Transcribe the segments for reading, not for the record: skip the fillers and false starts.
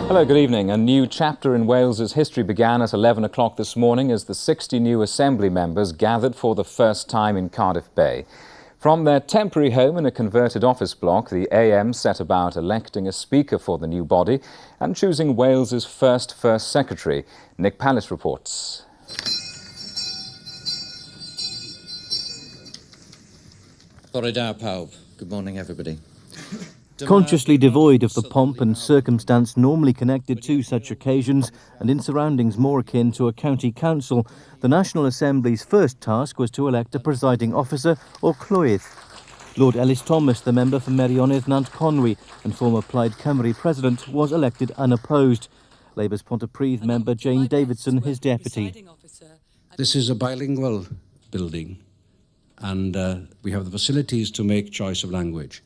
Hello, good evening. A new chapter in Wales's history began at 11 o'clock this morning as the 60 new Assembly members gathered for the first time in Cardiff Bay. From their temporary home in a converted office block, the AM set about electing a Speaker for the new body and choosing Wales's first Secretary. Nick Pallis reports. Bore da pawb. Good morning, everybody. Consciously devoid of the pomp and circumstance normally connected to such occasions, and in surroundings more akin to a county council, the National Assembly's first task was to elect a presiding officer, or clwydd. Lord Ellis Thomas, the member for Meirionydd Nant Conwy and former Plaid Cymru president, was elected unopposed. Labour's Pontypridd member Jane Davidson, his deputy. This is a bilingual building, and we have the facilities to make choice of language.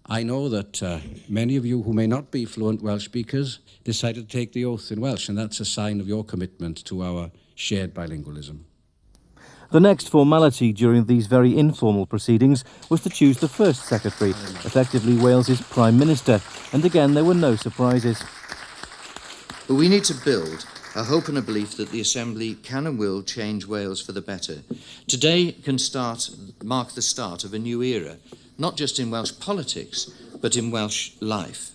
I know that many of you who may not be fluent Welsh speakers decided to take the oath in Welsh, and that's a sign of your commitment to our shared bilingualism. The next formality during these very informal proceedings was to choose the first Secretary, effectively Wales's Prime Minister, and again there were no surprises. But we need to build a hope and a belief that the Assembly can and will change Wales for the better. Today can mark the start of a new era, not just in Welsh politics, but in Welsh life.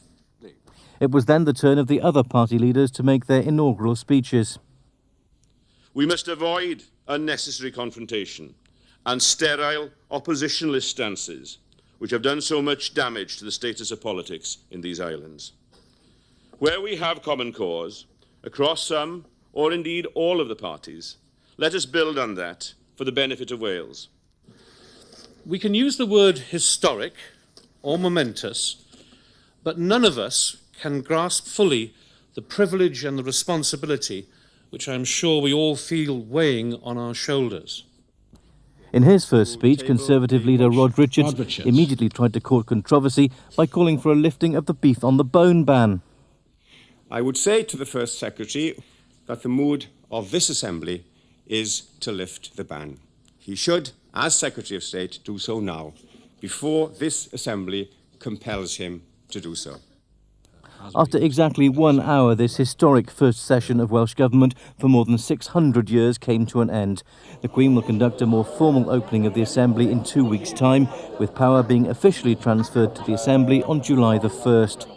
It was then the turn of the other party leaders to make their inaugural speeches. We must avoid unnecessary confrontation and sterile oppositionalist stances, which have done so much damage to the status of politics in these islands. Where we have common cause, across some, or indeed all of the parties, let us build on that for the benefit of Wales. We can use the word historic or momentous, but none of us can grasp fully the privilege and the responsibility which I'm sure we all feel weighing on our shoulders. In his first speech, Conservative leader Rod Richards immediately tried to court controversy by calling for a lifting of the beef on the bone ban. I would say to the First Secretary that the mood of this Assembly is to lift the ban. He should, as Secretary of State, do so now, before this Assembly compels him to do so. After exactly 1 hour, this historic first session of Welsh Government for more than 600 years came to an end. The Queen will conduct a more formal opening of the Assembly in 2 weeks' time, with power being officially transferred to the Assembly on July the 1st.